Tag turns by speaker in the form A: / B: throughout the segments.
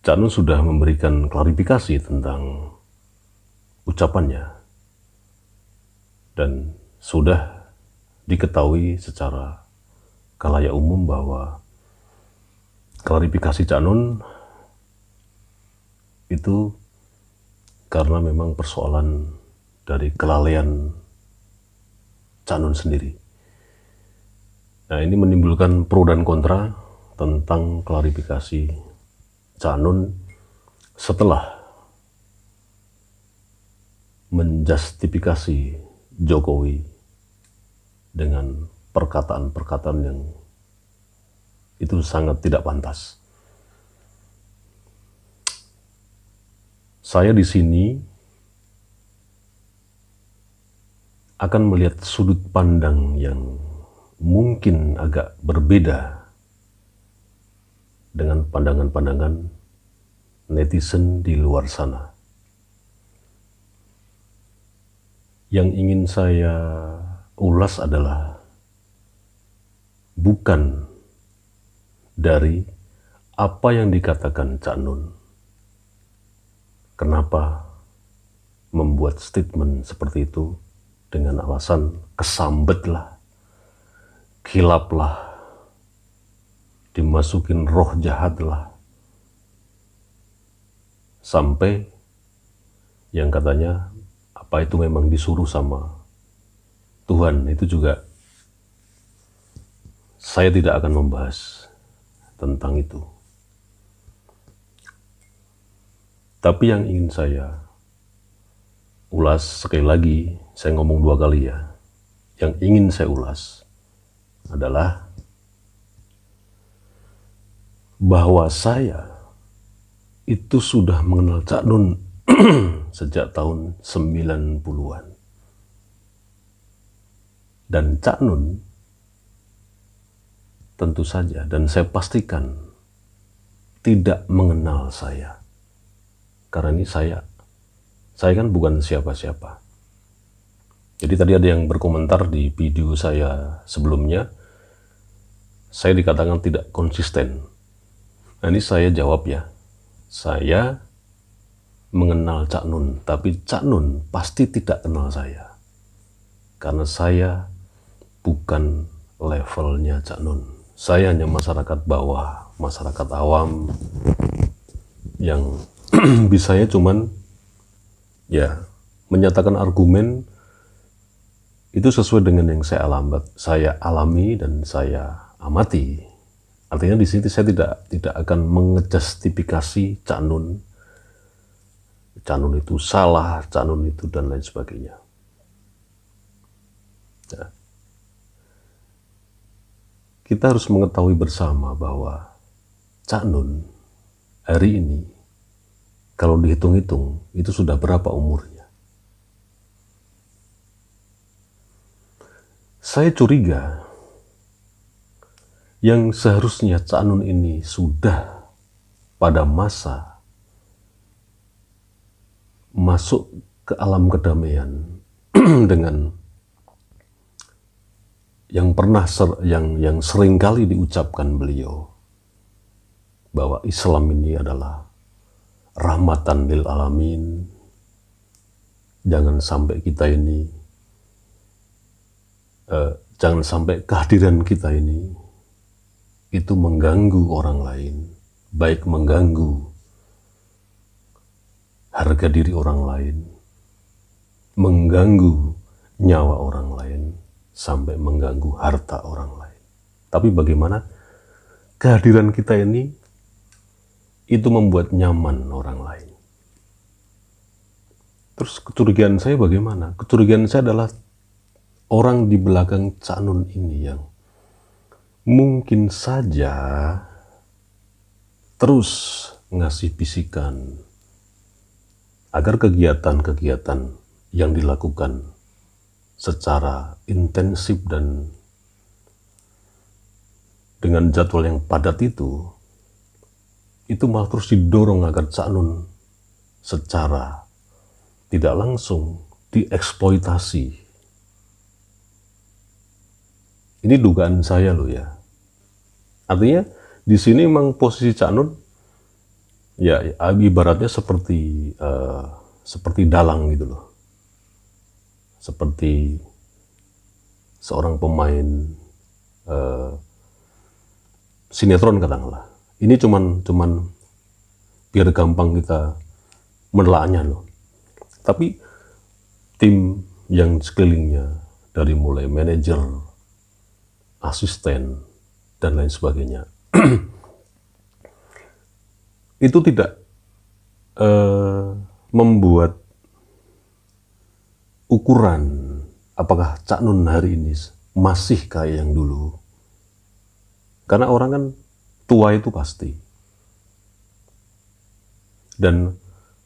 A: Cak Nun sudah memberikan klarifikasi tentang ucapannya dan sudah diketahui secara khalayak umum bahwa klarifikasi Cak Nun itu karena memang persoalan dari kelalaian Cak Nun sendiri. Nah, ini menimbulkan pro dan kontra tentang klarifikasi Cak Nun setelah menjustifikasi Jokowi dengan perkataan-perkataan yang itu sangat tidak pantas. Saya di sini akan melihat sudut pandang yang mungkin agak berbeda dengan pandangan-pandangan netizen di luar sana. Yang ingin saya ulas adalah bukan dari apa yang dikatakan Cak Nun. Kenapa membuat statement seperti itu dengan alasan kesambet lah, khilaf lah, dimasukin roh jahat lah, sampai yang katanya apa itu memang disuruh sama Tuhan. Itu juga saya tidak akan membahas tentang itu. Tapi yang ingin saya ulas, sekali lagi saya ngomong 2 kali ya, yang ingin saya ulas adalah bahwa saya itu sudah mengenal Cak Nun sejak tahun 90-an. Dan Cak Nun tentu saja, dan saya pastikan tidak mengenal saya. Karena ini saya kan bukan siapa-siapa. Jadi tadi ada yang berkomentar di video saya sebelumnya, saya dikatakan tidak konsisten. Nah, ini saya jawab ya, saya mengenal Cak Nun, tapi Cak Nun pasti tidak kenal saya. Karena saya bukan levelnya Cak Nun. Saya hanya masyarakat bawah, masyarakat awam yang bisanya cuman ya menyatakan argumen itu sesuai dengan yang saya alami dan saya amati. Artinya di sini saya tidak akan mengejustifikasi Cak Nun itu salah, Cak Nun itu dan lain sebagainya. Nah, kita harus mengetahui bersama bahwa Cak Nun hari ini kalau dihitung-hitung itu sudah berapa umurnya. Saya curiga yang seharusnya Cak Nun ini sudah pada masa masuk ke alam kedamaian dengan yang yang sering kali diucapkan beliau bahwa Islam ini adalah rahmatan lil alamin. Jangan sampai kita ini jangan sampai kehadiran kita ini itu mengganggu orang lain, baik mengganggu harga diri orang lain, mengganggu nyawa orang lain, sampai mengganggu harta orang lain. Tapi bagaimana kehadiran kita ini itu membuat nyaman orang lain. Terus kecurigaan saya bagaimana? Kecurigaan saya adalah orang di belakang Cak Nun ini yang mungkin saja terus ngasih bisikan agar kegiatan-kegiatan yang dilakukan secara intensif dan dengan jadwal yang padat itu malah terus didorong agar Cak Nun secara tidak langsung dieksploitasi. Ini dugaan saya loh ya. Artinya di sini memang posisi Cak Nun Ya, ibaratnya seperti dalang gitu loh. Seperti seorang pemain sinetron katakanlah. Ini cuman biar gampang kita menelaahnya loh. Tapi tim yang sekelilingnya, dari mulai manajer, asisten, dan lain sebagainya, itu tidak membuat ukuran apakah Cak Nun hari ini masih kayak yang dulu. Karena orang kan tua itu pasti. Dan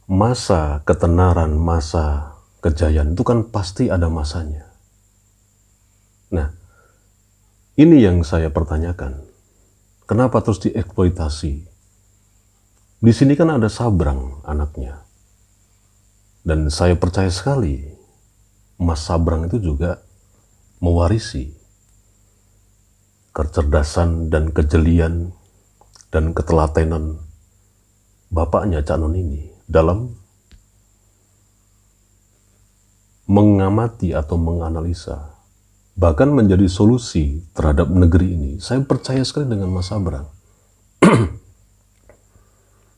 A: masa ketenaran, masa kejayaan itu kan pasti ada masanya. Nah, ini yang saya pertanyakan. Kenapa terus dieksploitasi? Di sini kan ada Sabrang anaknya. Dan saya percaya sekali Mas Sabrang itu juga mewarisi kecerdasan dan kejelian dan ketelatenan bapaknya Cak Nun ini dalam mengamati atau menganalisa, bahkan menjadi solusi terhadap negeri ini. Saya percaya sekali dengan Mas Sabrang.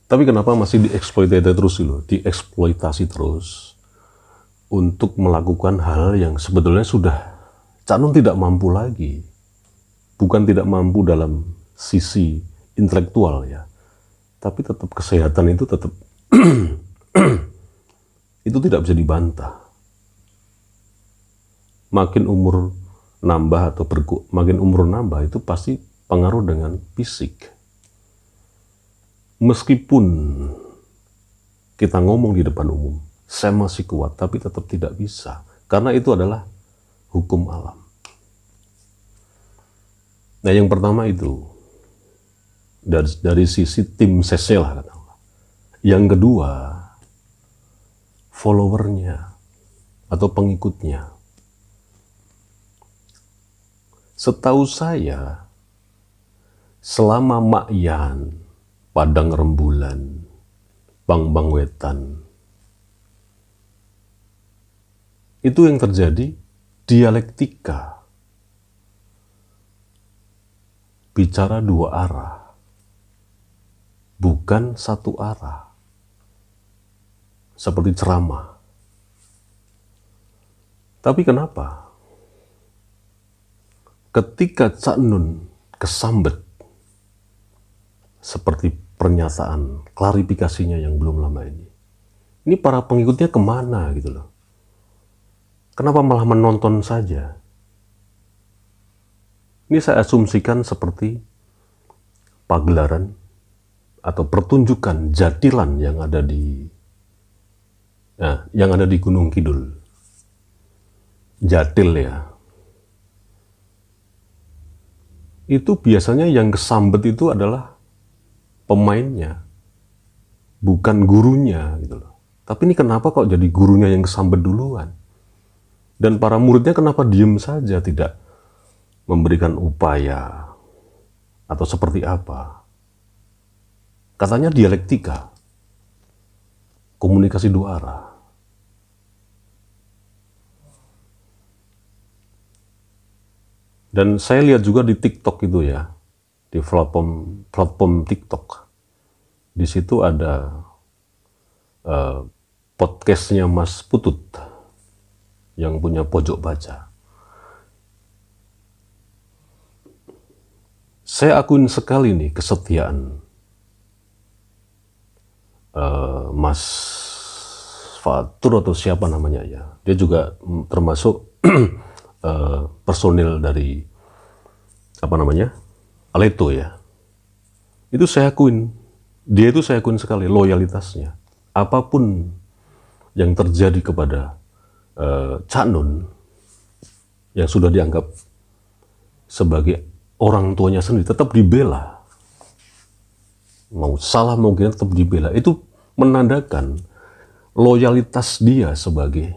A: Tapi kenapa masih dieksploitasi terus untuk melakukan hal yang sebetulnya sudah Cak Nun tidak mampu lagi. Bukan tidak mampu dalam sisi intelektual ya, tapi tetap kesehatan itu tetap itu tidak bisa dibantah. Makin umur nambah atau makin umur nambah itu pasti pengaruh dengan fisik. Meskipun kita ngomong di depan umum, saya masih kuat, tapi tetap tidak bisa. Karena itu adalah hukum alam. Nah, yang pertama itu dari sisi tim CC lah katakanlah. Yang kedua, followernya atau pengikutnya. Setahu saya, selama Mak Yan, Padang Rembulan, Bang Wetan, itu yang terjadi dialektika. Bicara dua arah, bukan satu arah. Seperti ceramah. Tapi kenapa? Ketika Cak Nun kesambet, seperti pernyataan klarifikasinya yang belum lama ini para pengikutnya kemana gitu loh. Kenapa malah menonton saja? Ini saya asumsikan seperti pagelaran atau pertunjukan jatilan yang ada di Gunung Kidul. Jatil ya. Itu biasanya yang kesambet itu adalah pemainnya, bukan gurunya gitu loh. Tapi ini kenapa kok jadi gurunya yang kesambet duluan? Dan para muridnya kenapa diem saja, tidak memberikan upaya atau seperti apa? Katanya dialektika, komunikasi dua arah. Dan saya lihat juga di TikTok itu ya, di platform TikTok. Di situ ada podcastnya Mas Putut yang punya Pojok Baca. Saya akuin sekali nih kesetiaan Mas Fatur atau siapa namanya ya. Dia juga termasuk personil dari Aleto ya. Itu saya akuin. Dia itu saya akuin sekali loyalitasnya. Apapun yang terjadi kepada Cak Nun yang sudah dianggap sebagai orang tuanya sendiri, tetap dibela. Mau salah mungkin tetap dibela. Itu menandakan loyalitas dia sebagai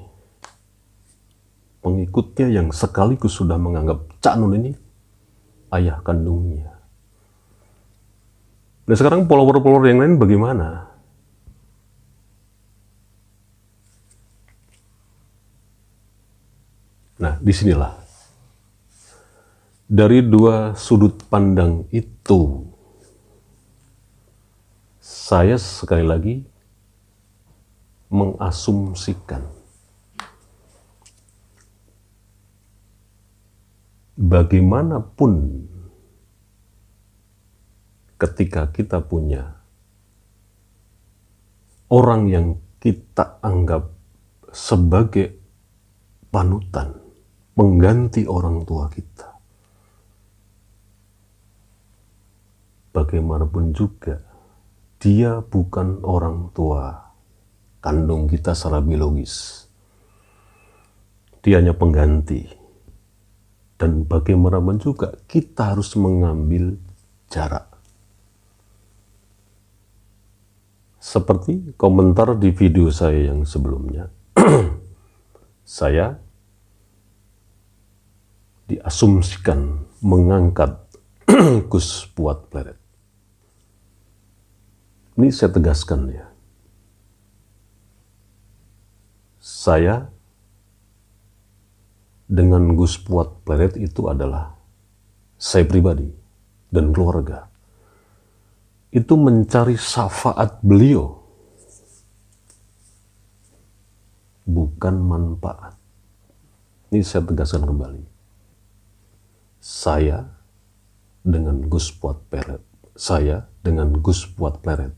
A: pengikutnya yang sekaligus sudah menganggap Cak Nun ini ayah kandungnya. Nah sekarang follower-follower yang lain bagaimana? Nah disinilah, dari dua sudut pandang itu, saya sekali lagi mengasumsikan bagaimanapun ketika kita punya orang yang kita anggap sebagai panutan, mengganti orang tua kita, bagaimanapun juga dia bukan orang tua kandung kita secara biologis. Dia hanya pengganti. Dan bagaimanapun juga kita harus mengambil jarak. Seperti komentar di video saya yang sebelumnya, saya diasumsikan mengangkat Gus Puat Pleret. Ini saya tegaskan ya. Saya dengan Gus Puat Pleret itu adalah saya pribadi dan keluarga. Itu mencari syafaat beliau, bukan manfaat. Ini saya tegaskan kembali. Saya dengan Gus Puat Pleret. Saya dengan Gus Puat Pleret.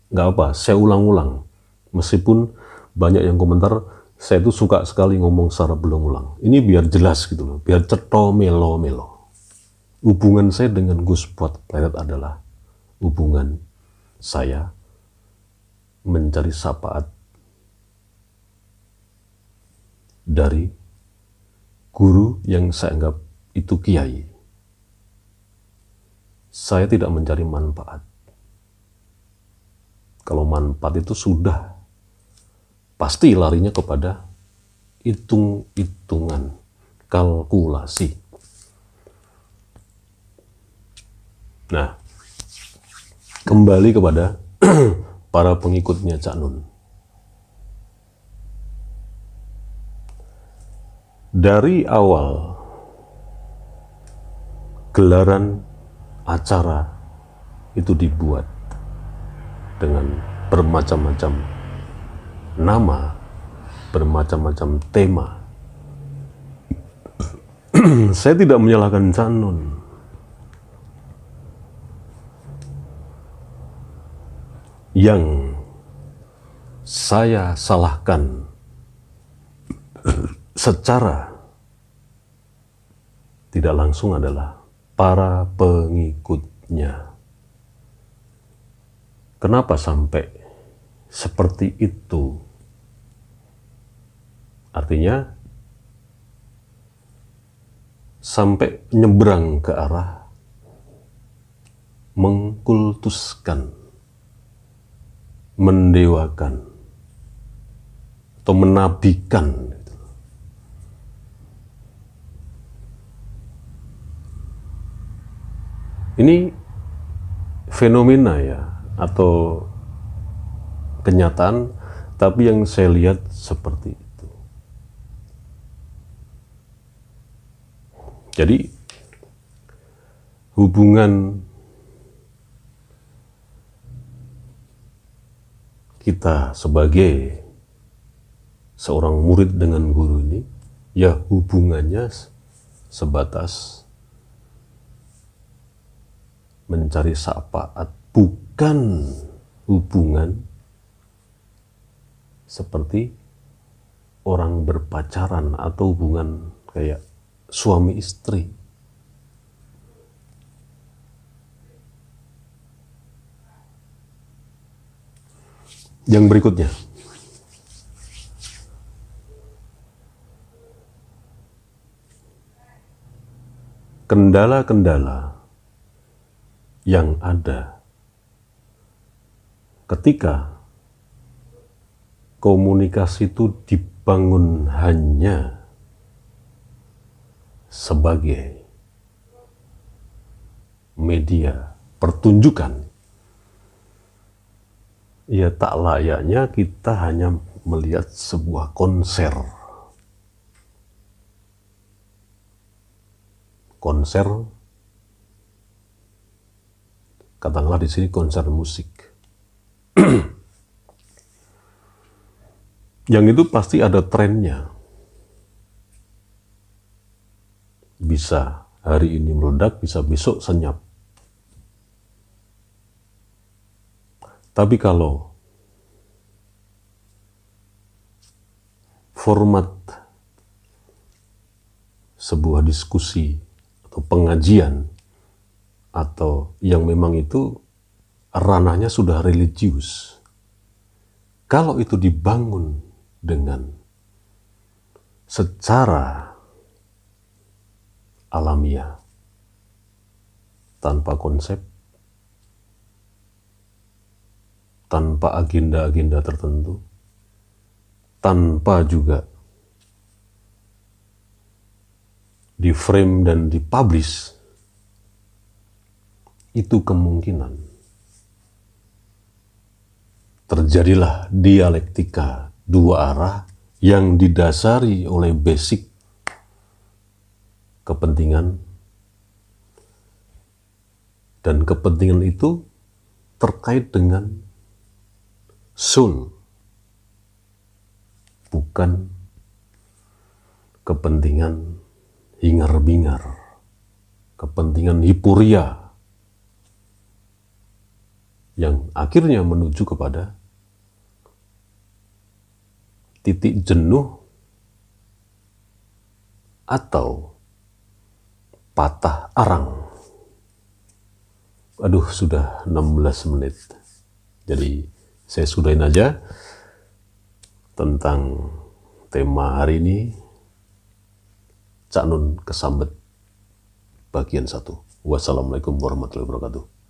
A: Nggak apa, saya ulang-ulang. Meskipun banyak yang komentar, saya itu suka sekali ngomong secara berulang-ulang. Ini biar jelas gitu loh, biar cetho melo-melo. Hubungan saya dengan Gus Puat Pleret adalah hubungan saya mencari syafaat dari guru yang saya anggap itu kiai. Saya tidak mencari manfaat. Kalau manfaat itu sudah pasti larinya kepada hitung-hitungan, kalkulasi. Nah, kembali kepada para pengikutnya Cak Nun. Dari awal gelaran acara itu dibuat dengan bermacam-macam nama, bermacam-macam tema. Saya tidak menyalahkan Cak Nun. Yang saya salahkan secara tidak langsung adalah para pengikutnya. Kenapa sampai seperti itu? Artinya sampai nyebrang ke arah mengkultuskan, mendewakan, atau menabikan. Ini fenomena ya, atau kenyataan, tapi yang saya lihat seperti itu. Jadi hubungan kita sebagai seorang murid dengan guru ini, ya hubungannya sebatas mencari syafaat, bukan hubungan seperti orang berpacaran atau hubungan kayak suami istri. Yang berikutnya, kendala-kendala yang ada ketika komunikasi itu dibangun hanya sebagai media pertunjukan Ya tak layaknya kita hanya melihat sebuah konser. Konser, katakanlah di sini konser musik. Yang itu pasti ada trennya. Bisa hari ini meledak, bisa besok senyap. Tapi kalau format sebuah diskusi atau pengajian atau yang memang itu ranahnya sudah religius, kalau itu dibangun dengan secara alamiah, tanpa konsep, tanpa agenda-agenda tertentu, tanpa juga di frame dan dipublish, itu kemungkinan terjadilah dialektika dua arah yang didasari oleh basic kepentingan, dan kepentingan itu terkait dengan soul, bukan kepentingan hingar-bingar, kepentingan hipuria yang akhirnya menuju kepada titik jenuh atau patah arang. Aduh, sudah 16 menit. Jadi saya sudahin aja tentang tema hari ini, Cak Nun Kesambet bagian 1. Wassalamualaikum warahmatullahi wabarakatuh.